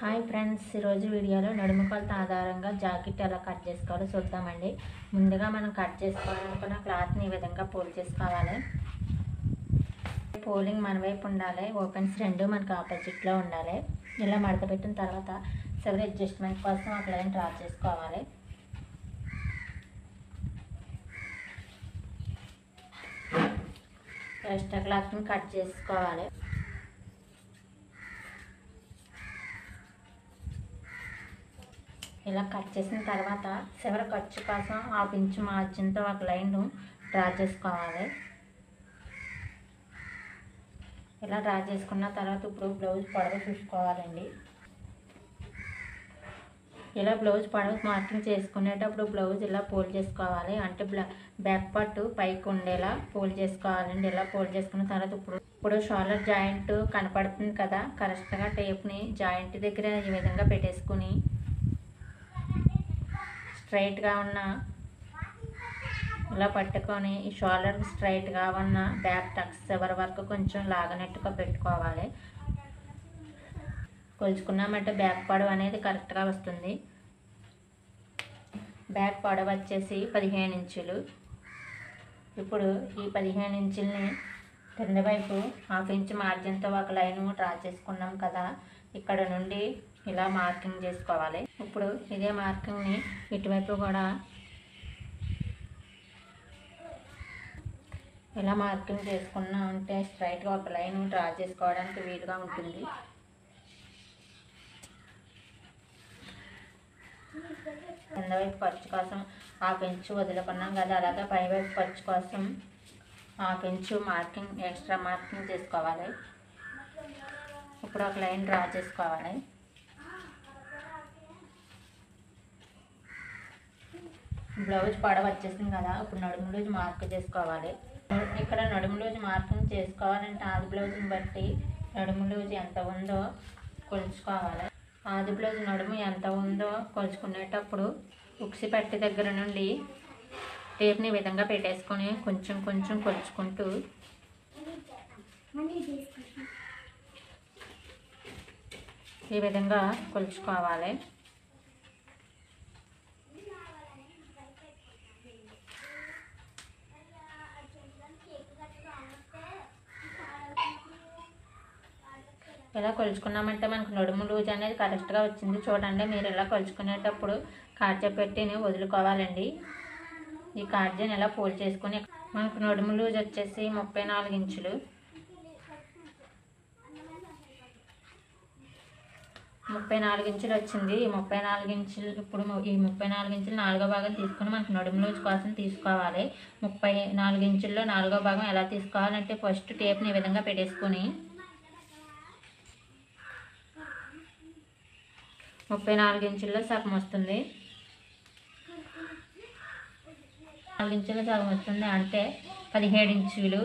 Hi friends, ఈరోజు వీడియోలో నడుము కొలత ఆధారంగా జాకెట్ ఎలా కట్ చేసుకోవాలో చూద్దామండి. ముందుగా మనం కట్ చేసుకోవాలనుకున్న క్లాత్ని ఈ విధంగా ఫోల్డ్ చేసుకోవాలి. ఫోల్డింగ్ మన వైపు ఉండాలి, ఓపెన్స్ రెండు మనకు ఆపోజిట్లో ఉండాలి. ఇలా మడత పెట్టిన తర్వాత చివరి అడ్జస్ట్మెంట్ కోసం ఒక లైన్ డ్రా చేసుకోవాలి. ఎక్స్ట్రా క్లాత్ని కట్ చేసుకోవాలి. ఇలా కట్ చేసిన తర్వాత చివరి ఖర్చు కోసం 1/2 ఇంచు మార్జిన్తో ఒక లైన్ డ్రా చేసుకోవాలి. ఇలా డ్రా చేసుకున్న తర్వాత ఇప్పుడు బ్లౌజ్ పొడవు చూసుకోవాలండి. ఇలా బ్లౌజ్ పొడవు మార్కింగ్ చేసుకునేటప్పుడు బ్లౌజ్ ఇలా ఫోల్డ్ చేసుకోవాలి. అంటే బ్యాక్ పార్ట్ పైకి ఉండేలా ఫోల్డ్ చేసుకోవాలండి. ఇలా ఫోల్డ్ చేసుకున్న తర్వాత ఇప్పుడు షోల్డర్ జాయింట్ కనపడుతుంది కదా, కరెక్ట్గా టేప్ని జాయింట్ దగ్గర ఈ విధంగా పెట్టేసుకుని స్ట్రైట్గా ఉన్న ఇలా పట్టుకొని ఈ షోల్డర్ స్ట్రైట్గా ఉన్న బ్యాక్ టక్స్ చివరి వరకు కొంచెం లాగనట్టుగా పెట్టుకోవాలి. కొలుచుకున్నామంటే బ్యాక్ పొడవు అనేది కరెక్ట్గా వస్తుంది. బ్యాక్ పొడవు వచ్చేసి 15 ఇంచులు. ఇప్పుడు ఈ 15 ఇంచుల్ని కింద వైపు 1/2 ఇంచు మార్జిన్తో ఒక లైన్ డ్రా చేసుకున్నాం కదా, ఇక్కడ నుండి ఇలా మార్కింగ్ చేసుకోవాలి. ఇప్పుడు ఇదే మార్కింగ్ని ఇటువైపు కూడా ఇలా మార్కింగ్ చేసుకున్నా అంటే స్ట్రైట్గా ఒక లైన్ డ్రా చేసుకోవడానికి వీలుగా ఉంటుంది. కింద వైపు ఖర్చు కోసం 1/2 ఇంచు వదులుకున్నాం కదా, అలాగే పై వైపు ఖర్చు కోసం 1/2 ఇంచు మార్కింగ్ ఎక్స్ట్రా మార్కింగ్ చేసుకోవాలి. ఇప్పుడు ఒక లైన్ డ్రా చేసుకోవాలి. బ్లౌజ్ పొడవు వచ్చేసింది కదా, ఇప్పుడు నడుము లూజ్ మార్క్ చేసుకోవాలి. ఇక్కడ నడుము లూజ్ మార్కింగ్ చేసుకోవాలంటే ఆది బ్లౌజ్ని బట్టి నడుము లూజ్ ఎంత ఉందో కొలుచుకోవాలి. ఆది బ్లౌజ్ నడుము ఎంత ఉందో కొలుచుకునేటప్పుడు ఉక్సి పట్టి దగ్గర నుండి టేప్ని ఈ విధంగా పెట్టేసుకొని కొంచెం కొంచెం కొలుచుకుంటూ ఈ విధంగా కొలుచుకోవాలి. ఇలా కొలుచుకున్నామంటే మనకు నడుము లూజ్ అనేది కరెక్ట్గా వచ్చింది. చూడండి, మీరు ఇలా కొలుచుకునేటప్పుడు కార్జా పెట్టిని వదులుకోవాలండి. ఈ కార్జాని ఇలా ఫోల్డ్ చేసుకుని మనకు నడుము లూజ్ వచ్చేసి 34 ఇంచులు. 34 ఇంచులు వచ్చింది. ఈ 34 ఇంచులు ఇప్పుడు ఈ 34 ఇంచులు 4వ భాగం తీసుకుని మనకు నడుము లూజ్ కోసం తీసుకోవాలి. 34 ఇంచుల్లో 4వ భాగం ఎలా తీసుకోవాలంటే ఫస్ట్ టేప్ని ఈ విధంగా పెట్టేసుకుని 34 ఇంచుల్లో సగం వస్తుంది. 4 ఇంచుల్లో సగం వస్తుంది అంటే 17 ఇంచులు.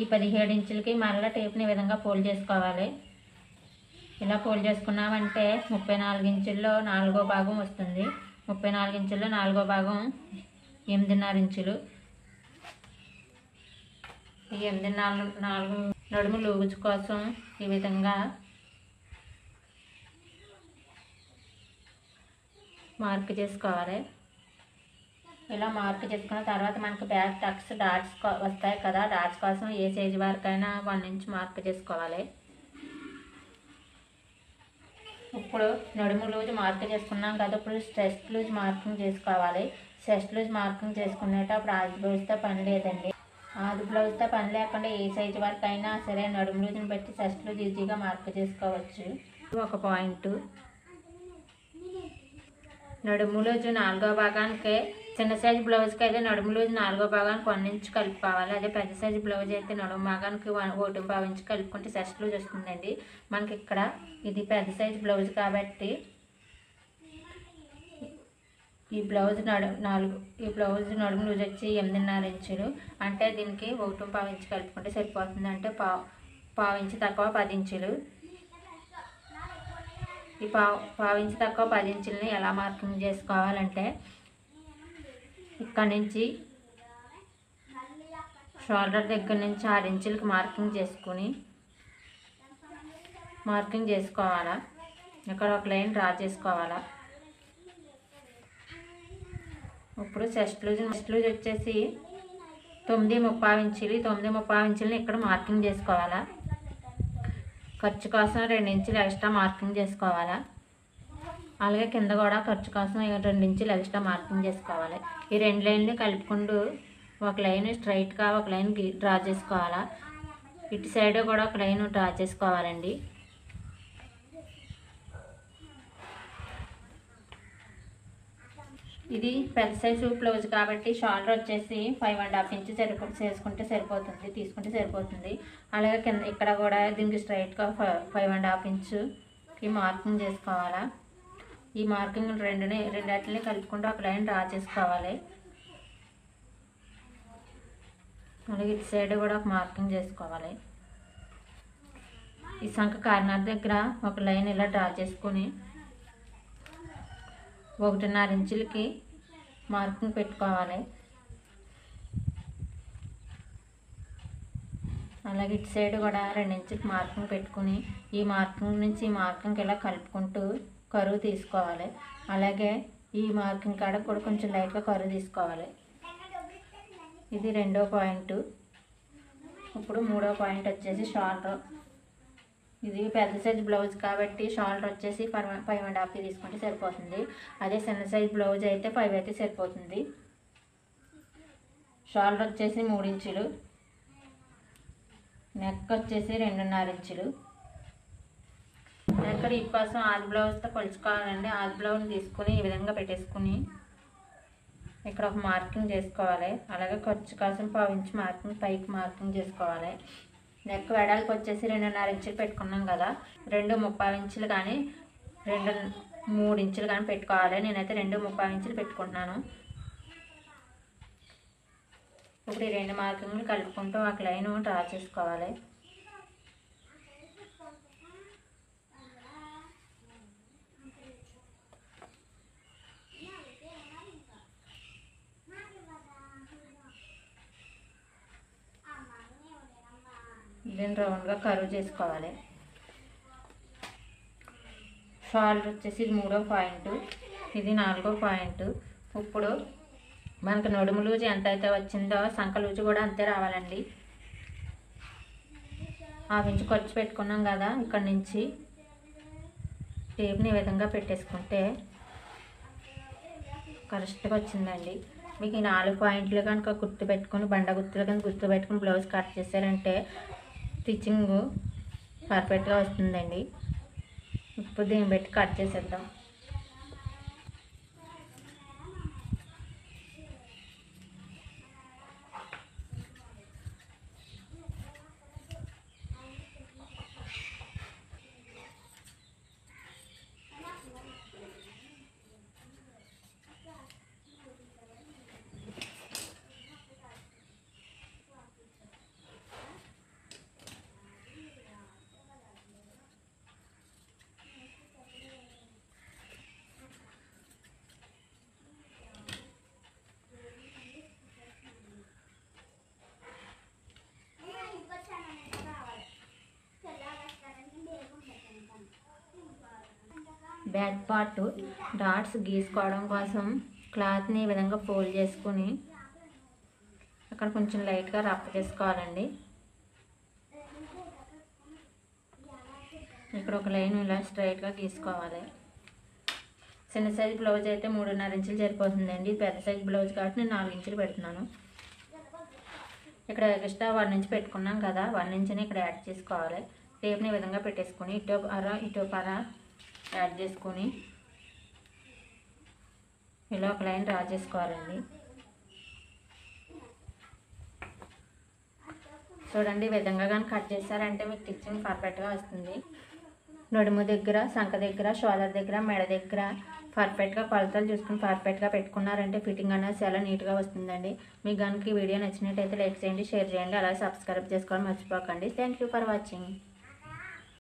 ఈ 17 ఇంచులకి మరలా టేప్ని ఈ విధంగా ఫోల్డ్ చేసుకోవాలి. ఇలా ఫోల్డ్ చేసుకున్నామంటే 34 ఇంచుల్లో 4వ భాగం వస్తుంది. 34 ఇంచుల్లో 4వ భాగం 8.5 ఇంచులు. ఈ 8.4 నడుము లూజ్ కోసం ఈ విధంగా మార్క్ చేసుకోవాలి. ఇలా మార్క్ చేసుకున్న తర్వాత మనకు బ్యాక్ టక్స్ డాట్స్ వస్తాయి కదా, డాట్స్ కోసం ఏ సైజు వరకైనా 1 ఇంచ్ మార్క్ చేసుకోవాలి. ఇప్పుడు నడుము లూజ్ మార్క్ చేసుకున్నాం కదా, ఇప్పుడు చెస్ట్ లూజ్ మార్కింగ్ చేసుకోవాలి. చెస్ట్ లూజ్ మార్కింగ్ చేసుకునేటప్పుడు ఆది బ్లౌజ్తో పని లేదండి. ఆది బ్లౌజ్తో పని లేకుండా ఏ సైజు వరకు అయినా సరే నడుము లూజ్ని బట్టి చెస్ట్ లూజ్ ఈజీగా మార్క్ చేసుకోవచ్చు. ఒక పాయింట్, నడుము లూజ్ 4వ భాగానికి చిన్న సైజు బ్లౌజ్కి అయితే నడుము లూజ్ 4వ భాగానికి 1 ఇంచ్ కలుపుకోవాలి. అదే పెద్ద సైజు బ్లౌజ్ అయితే నడుము భాగానికి 1.5 ఇంచ్ కలుపుకుంటే చెస్ట్ లూజ్ వస్తుందండి. మనకి ఇక్కడ ఇది పెద్ద సైజు బ్లౌజ్ కాబట్టి ఈ బ్లౌజ్ నడుము లూజ్ వచ్చి 8.5 ఇంచులు. అంటే దీనికి 1.5 ఇంచ్ కలుపుకుంటే సరిపోతుంది. అంటే పావు ఇంచు తక్కువ 10 ఇంచులు. ఈ పావు ఇంచు తక్కువ 10 ఇంచులని ఎలా మార్కింగ్ చేసుకోవాలంటే ఇక్కడ నుంచి షోల్డర్ దగ్గర నుంచి 6 ఇంచులకి మార్కింగ్ చేసుకోవాలా. ఇక్కడ ఒక లైన్ డ్రా చేసుకోవాలా. ఇప్పుడు చెస్ట్ లూజ్ వచ్చేసి 9.35 ఇంచులు. 9.35 ఇంచులని ఇక్కడ మార్కింగ్ చేసుకోవాలా. ఖర్చు కోసం 2 ఇంచులు ఎక్స్ట్రా మార్కింగ్ చేసుకోవాలా. అలాగే కింద కూడా ఖర్చు కోసం 2 ఇంచులు ఎక్స్ట్రా మార్కింగ్ చేసుకోవాలి. ఈ 2 లైన్లు కలుపుకుంటూ ఒక లైన్ స్ట్రైట్గా ఒక లైన్ డ్రా చేసుకోవాలా. ఇటు సైడ్ కూడా ఒక లైన్ డ్రా చేసుకోవాలండి. ఇది పెద్ద సైజు బ్లౌజ్ కాబట్టి షోల్డర్ వచ్చేసి 5.5 ఇంచ్ తీసుకుంటే సరిపోతుంది. అలాగే కింద ఇక్కడ కూడా దీనికి స్ట్రైట్గా 5.5 ఇంచుకి మార్కింగ్ చేసుకోవాలా. ఈ మార్కింగ్ రెండింటిని కలుపుకుంటూ ఒక లైన్ డ్రా చేసుకోవాలి. అలాగే ఇటు సైడ్ కూడా ఒక మార్కింగ్ చేసుకోవాలి. ఈ సంఖ కార్నర్ దగ్గర ఒక లైన్ ఇలా డ్రా చేసుకుని 1.5 ఇంచులకి మార్కింగ్ పెట్టుకోవాలి. అలాగే ఇటు సైడ్ కూడా 2 ఇంచులకి మార్కింగ్ పెట్టుకుని ఈ మార్కింగ్ నుంచి ఈ మార్కింగ్ ఇలా కలుపుకుంటూ కరువు తీసుకోవాలి. అలాగే ఈ మార్కింగ్ కాడ కూడా కొంచెం లైట్గా కరువు తీసుకోవాలి. ఇది 2వ పాయింట్. ఇప్పుడు 3వ పాయింట్ వచ్చేసి షోల్డర్. ఇది పెద్ద సైజ్ బ్లౌజ్ కాబట్టి షోల్డర్ వచ్చేసి 5.5 తీసుకుంటే సరిపోతుంది. అదే చిన్న సైజ్ బ్లౌజ్ అయితే 5 అయితే సరిపోతుంది. షోల్డర్ వచ్చేసి 3 ఇంచులు, నెక్ వచ్చేసి 2.5 ఇంచులు. నెక్ డీప్ కోసం ఆది బ్లౌజ్తో కొలుచుకోవాలండి. ఆది బ్లౌజ్ తీసుకుని ఈ విధంగా పెట్టేసుకుని ఇక్కడ ఒక మార్కింగ్ చేసుకోవాలి. అలాగే ఖర్చు కోసం 1/2 ఇంచ్ మార్కింగ్ పైకి మార్కింగ్ చేసుకోవాలి. నెక్ వెడల్పు వచ్చేసి 2.5 ఇంచులు పెట్టుకున్నాం కదా, 2.35 ఇంచులు కానీ 3 ఇంచులు కానీ పెట్టుకోవాలి. నేనైతే 2.35 ఇంచులు పెట్టుకుంటున్నాను. ఇప్పుడు ఈ 2 మార్కింగ్లు కలుపుకుంటూ ఒక లైన్ డ్రా చేసుకోవాలి. దీన్ని రౌండ్గా కర్వ్ చేసుకోవాలి. షోల్డర్ వచ్చేసి ఇది 3వ పాయింట్, ఇది 4వ పాయింట్. ఇప్పుడు మనకు నడుము లూజు ఎంత అయితే వచ్చిందో సంక లూజు కూడా అంతే రావాలండి. 1/2 ఇంచు ఖర్చు పెట్టుకున్నాం కదా, ఇక్కడ నుంచి టేప్ని ఈ విధంగా పెట్టేసుకుంటే కరెక్ట్గా వచ్చిందండి. మీకు ఈ 4 పాయింట్లు కనుక గుర్తు పెట్టుకుని బండ గుర్తులు కనుక గుర్తు పెట్టుకుని బ్లౌజ్ కట్ చేశారంటే స్టిచ్చింగ్ పర్ఫెక్ట్గా వస్తుందండి. ఇప్పుడు దీన్ని పెట్టి కట్ చేసేద్దాం. బ్యాక్ పార్ట్ డాట్స్ గీసుకోవడం కోసం క్లాత్ని ఈ విధంగా ఫోల్డ్ చేసుకుని అక్కడ కొంచెం లైట్గా రఫ్ చేసుకోవాలండి. ఇక్కడ ఒక లైన్ ఇలా స్ట్రైట్గా గీసుకోవాలి. చిన్న సైజ్ బ్లౌజ్ అయితే 3.5 ఇంచులు సరిపోతుందండి. పెద్ద సైజ్ బ్లౌజ్ కాబట్టి నేను 4 ఇంచులు పెడుతున్నాను. ఇక్కడ ఎక్స్ట్రా 1 ఇంచ్ పెట్టుకున్నాం కదా, 1 ఇంచుని ఇక్కడ యాడ్ చేసుకోవాలి. టేప్ని ఈ విధంగా పెట్టేసుకుని ఇటు పర యాడ్ చేసుకొని ఇలా ఒక లైన్ డ్రా చేసుకోవాలండి. చూడండి, ఈ విధంగా కానీ కట్ చేశారంటే మీకు స్టిచ్చింగ్ పర్ఫెక్ట్గా వస్తుంది. నడుము దగ్గర, సంక దగ్గర, షోల్డర్ దగ్గర, మెడ దగ్గర పర్ఫెక్ట్గా కొలతలు చూసుకుని పర్ఫెక్ట్గా పెట్టుకున్నారంటే ఫిట్టింగ్ అనేది చాలా నీట్గా వస్తుందండి. మీకు కనుక ఈ వీడియో నచ్చినట్టయితే లైక్ చేయండి, షేర్ చేయండి, అలాగే సబ్స్క్రైబ్ చేసుకోవడం మర్చిపోకండి. Thank you for watching.